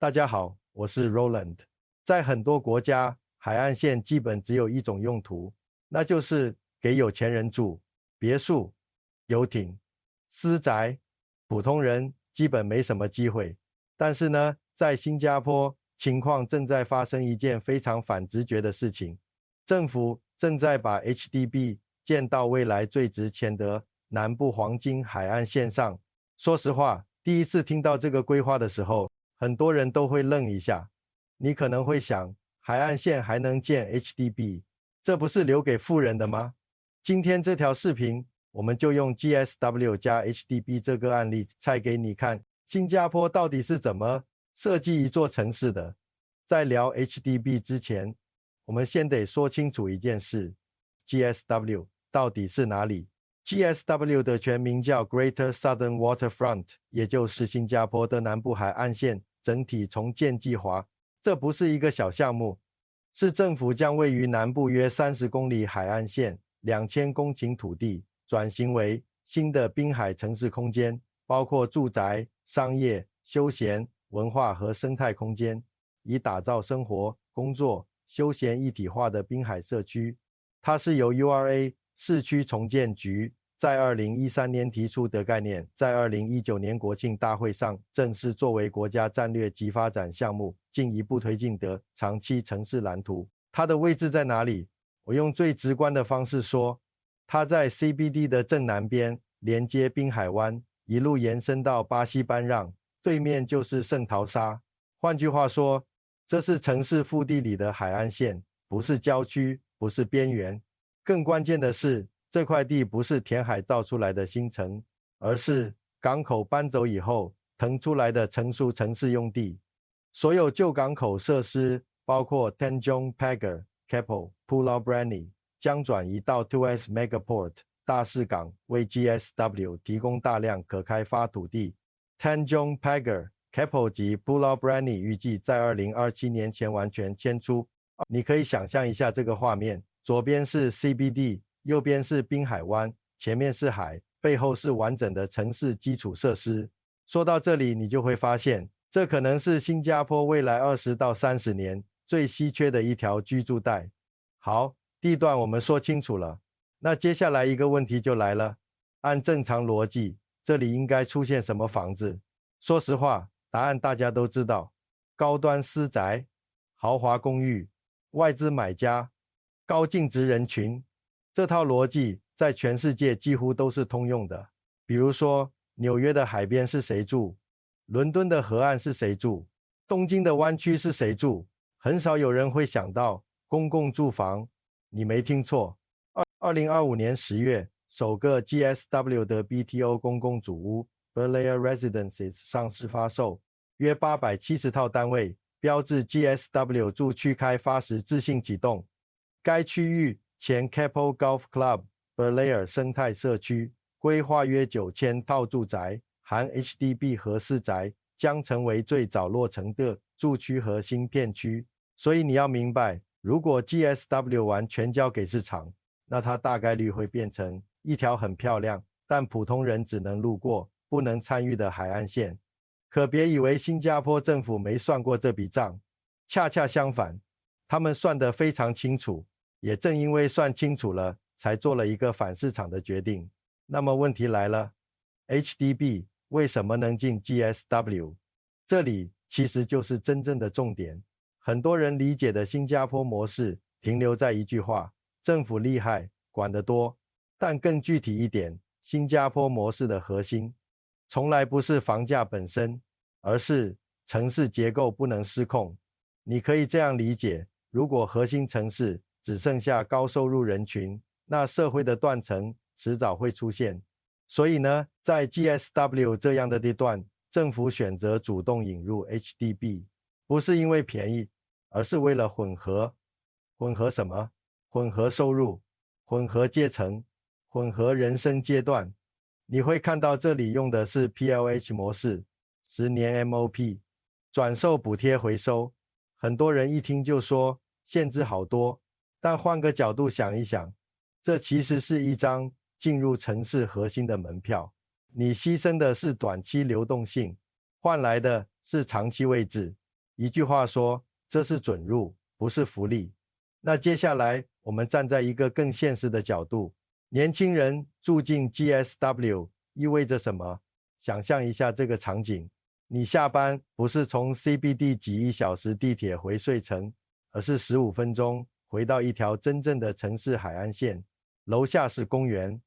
大家好，我是 Roland。在很多国家，海岸线基本只有一种用途，那就是给有钱人住，别墅、游艇、私宅，普通人基本没什么机会。但是呢，在新加坡，情况正在发生一件非常反直觉的事情，政府正在把 HDB 建到未来最值钱的南部黄金海岸线上。说实话，第一次听到这个规划的时候，很多人都会愣一下。你可能会想，海岸线还能建 HDB， 这不是留给富人的吗？今天这条视频，我们就用 GSW 加 HDB 这个案例拆给你看，新加坡到底是怎么设计一座城市的。在聊 HDB 之前，我们先得说清楚一件事， GSW 到底是哪里？GSW 的全名叫 Greater Southern Waterfront， 也就是新加坡的南部海岸线整体重建计划。这不是一个小项目，是政府将位于南部约30公里海岸线2000公顷土地转型为新的滨海城市空间，包括住宅、商业、休闲、文化和生态空间，以打造生活、工作、休闲一体化的滨海社区。它是由 URA 市区重建局在2013年提出的概念，在2019年国庆大会上正式作为国家战略及发展项目进一步推进的长期城市蓝图。它的位置在哪里？我用最直观的方式说，它在 CBD 的正南边，连接滨海湾，一路延伸到巴西班让，对面就是圣淘沙。换句话说，这是城市腹地里的海岸线，不是郊区，不是边缘。更关键的是，这块地不是填海造出来的新城，而是港口搬走以后腾出来的成熟城市用地。所有旧港口设施，包括 Tanjong Pagar、Keppel、Pulau Brani， 将转移到 2S Megaport 大士港，为 GSW 提供大量可开发土地。Tanjong Pagar、Keppel 及 Pulau Brani 预计在2027年前完全迁出。你可以想象一下这个画面，左边是 CBD， 右边是滨海湾，前面是海，背后是完整的城市基础设施。说到这里，你就会发现，这可能是新加坡未来20到30年最稀缺的一条居住带。好，地段我们说清楚了，那接下来一个问题就来了，按正常逻辑，这里应该出现什么房子？说实话，答案大家都知道，高端私宅、豪华公寓、外资买家、高净值人群，这套逻辑在全世界几乎都是通用的。比如说，纽约的海边是谁住？伦敦的河岸是谁住？东京的湾区是谁住？很少有人会想到公共住房。你没听错，2025年10月，首个 GSW 的 BTO 公共主屋 Berlayer Residences 上市发售，约870套单位，标志 GSW 驻区开发时自信启动。该区域前 Keppel Golf Club、Berlayer 生态社区，规划约9000套住宅，含 HDB 和私宅，将成为最早落成的住区核心片区。所以你要明白，如果 GSW 完全交给市场，那它大概率会变成一条很漂亮，但普通人只能路过，不能参与的海岸线。可别以为新加坡政府没算过这笔账，恰恰相反，他们算得非常清楚，也正因为算清楚了，才做了一个反市场的决定。那么问题来了， HDB 为什么能进 GSW？ 这里其实就是真正的重点。很多人理解的新加坡模式停留在一句话，政府厉害，管得多。但更具体一点，新加坡模式的核心从来不是房价本身，而是城市结构不能失控。你可以这样理解，如果核心城市只剩下高收入人群，那社会的断层迟早会出现。所以呢，在 GSW 这样的地段，政府选择主动引入 HDB， 不是因为便宜，而是为了混合。混合什么？混合收入，混合阶层，混合人生阶段。你会看到这里用的是 PLH 模式，10年 MOP， 转售补贴回收。很多人一听就说限制好多，但换个角度想一想，这其实是一张进入城市核心的门票。你牺牲的是短期流动性，换来的是长期位置。一句话说，这是准入，不是福利。那接下来，我们站在一个更现实的角度，年轻人住进 GSW 意味着什么？想象一下这个场景，你下班不是从 CBD 挤1小时地铁回睡城，而是15分钟回到一条真正的城市海岸线，楼下是公园，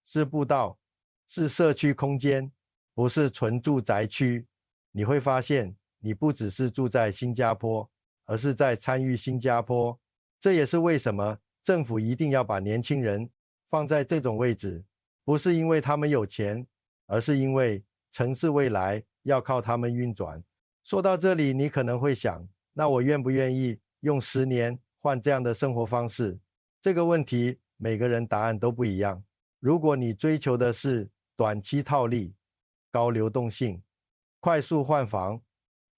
是步道，是社区空间，不是纯住宅区。你会发现，你不只是住在新加坡，而是在参与新加坡。这也是为什么政府一定要把年轻人放在这种位置，不是因为他们有钱，而是因为城市未来要靠他们运转。说到这里，你可能会想，那我愿不愿意用10年换这样的生活方式？这个问题，每个人答案都不一样。如果你追求的是短期套利、高流动性、快速换房，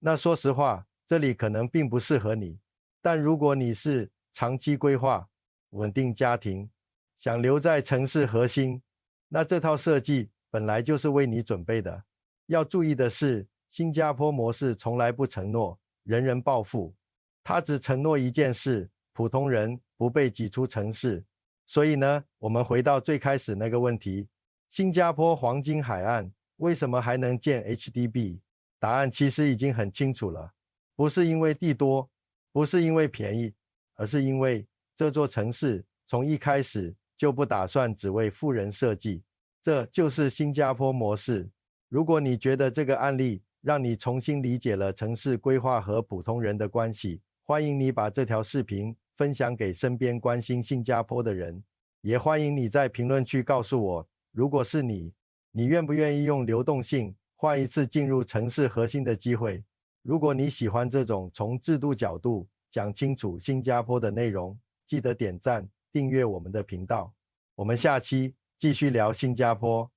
那说实话，这里可能并不适合你。但如果你是长期规划、稳定家庭，想留在城市核心，那这套设计本来就是为你准备的。要注意的是，新加坡模式从来不承诺人人暴富，它只承诺一件事：普通人不被挤出城市。所以呢，我们回到最开始那个问题，新加坡黄金海岸为什么还能建 HDB？ 答案其实已经很清楚了，不是因为地多，不是因为便宜，而是因为这座城市从一开始就不打算只为富人设计，这就是新加坡模式。如果你觉得这个案例让你重新理解了城市规划和普通人的关系，欢迎你把这条视频分享给身边关心新加坡的人，也欢迎你在评论区告诉我，如果是你，你愿不愿意用流动性换一次进入城市核心的机会？如果你喜欢这种从制度角度讲清楚新加坡的内容，记得点赞、订阅我们的频道。我们下期继续聊新加坡。